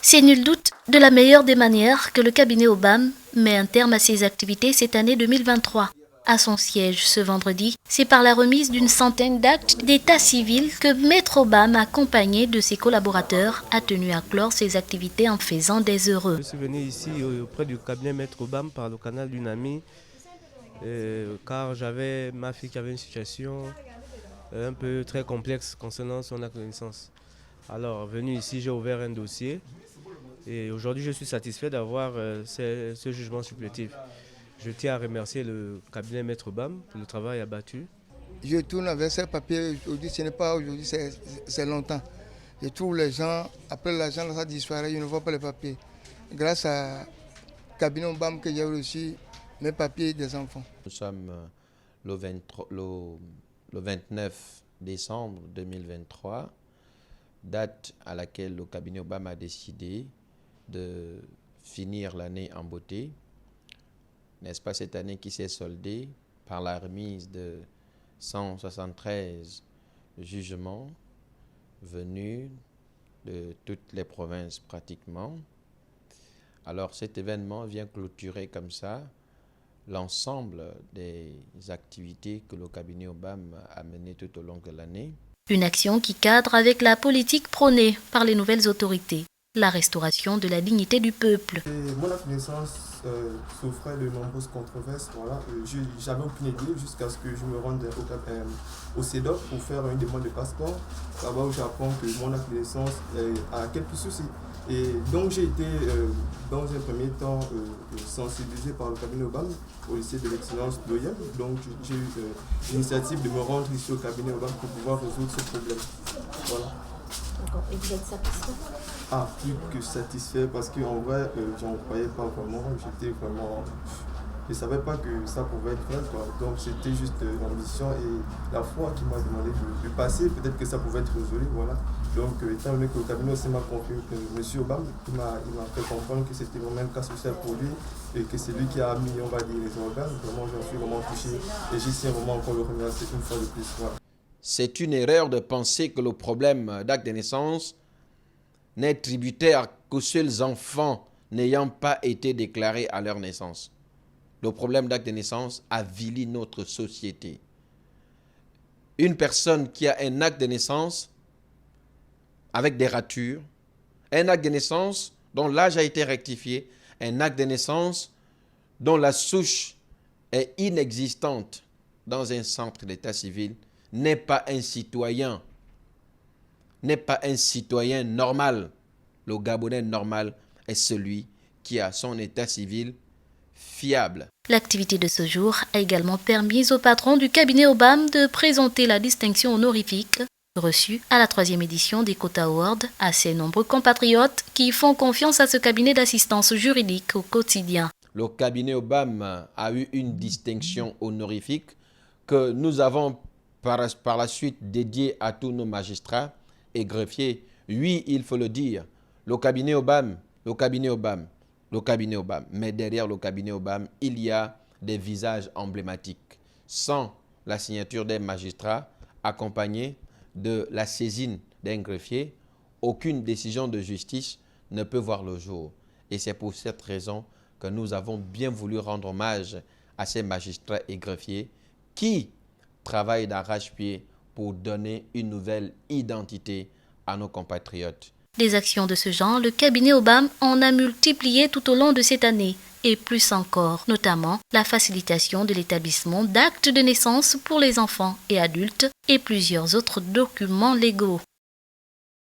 C'est nul doute de la meilleure des manières que le cabinet Obam met un terme à ses activités cette année 2023. À son siège ce vendredi, c'est par la remise d'une centaine d'actes d'état civil que Maître Obam, accompagné de ses collaborateurs, a tenu à clore ses activités en faisant des heureux. Je suis venu ici auprès du cabinet Maître Obam par le canal d'une amie, car j'avais ma fille qui avait une situation un peu très complexe concernant son acte de naissance. Alors, venu ici, j'ai ouvert un dossier et aujourd'hui, je suis satisfait d'avoir ce jugement supplétif. Je tiens à remercier le cabinet Maître Obam pour le travail abattu. Je tourne avec ces papiers aujourd'hui, ce n'est pas aujourd'hui, c'est longtemps. Je trouve les gens, après l'argent, ça disparaît, je ne vois pas les papiers. Grâce à cabinet Obam que j'ai reçu, mes papiers des enfants. Nous sommes le 29 décembre 2023, date à laquelle le cabinet Obam a décidé de finir l'année en beauté. N'est-ce pas cette année qui s'est soldée par la remise de 173 jugements venus de toutes les provinces pratiquement. Alors cet événement vient clôturer comme ça l'ensemble des activités que le cabinet Obam a menées tout au long de l'année. Une action qui cadre avec la politique prônée par les nouvelles autorités, la restauration de la dignité du peuple. Mon acte de naissance souffrait de nombreuses controverses. Voilà. J'avais aucune idée jusqu'à ce que je me rende au CEDOC pour faire une demande de passeport. Là-bas où j'apprends que mon acte de naissance a quelques soucis. Et donc j'ai été dans un premier temps sensibilisé par le cabinet Obam au lycée de l'excellence d'Oyem. Donc j'ai eu l'initiative de me rendre ici au cabinet Obam pour pouvoir résoudre ce problème. Voilà. D'accord. Et vous êtes satisfait? Ah, plus que satisfait parce qu'en vrai, j'en croyais pas vraiment. J'étais vraiment. Je ne savais pas que ça pouvait être vrai, quoi. Donc c'était juste l'ambition et la foi qui m'a demandé de passer. Peut-être que ça pouvait être résolu, voilà. Donc étant donné que le cabinet aussi m'a confié que M. Obam, il m'a fait comprendre que c'était vraiment un cas social pour lui et que c'est lui qui a mis, on va dire, les organes. Vraiment, j'en suis vraiment touché et j'y tiens vraiment encore le remercier une fois de plus. Voilà. C'est une erreur de penser que le problème d'acte de naissance n'est tributaire qu'aux seuls enfants n'ayant pas été déclarés à leur naissance. Le problème d'acte de naissance avilit notre société. Une personne qui a un acte de naissance avec des ratures, un acte de naissance dont l'âge a été rectifié, un acte de naissance dont la souche est inexistante dans un centre d'état civil, n'est pas un citoyen, normal. Le Gabonais normal est celui qui a son état civil fiable. L'activité de ce jour a également permis au patron du cabinet Obam de présenter la distinction honorifique reçue à la 3e édition des Quota Awards à ses nombreux compatriotes qui font confiance à ce cabinet d'assistance juridique au quotidien. Le cabinet Obam a eu une distinction honorifique que nous avons par la suite dédiée à tous nos magistrats et greffiers. Oui, il faut le dire, le cabinet Obam. Mais derrière le cabinet Obam, il y a des visages emblématiques. Sans la signature des magistrats, accompagnée de la saisine d'un greffier, aucune décision de justice ne peut voir le jour. Et c'est pour cette raison que nous avons bien voulu rendre hommage à ces magistrats et greffiers qui travaillent d'arrache-pied pour donner une nouvelle identité à nos compatriotes. Des actions de ce genre, le cabinet Obam en a multiplié tout au long de cette année, et plus encore, notamment la facilitation de l'établissement d'actes de naissance pour les enfants et adultes et plusieurs autres documents légaux.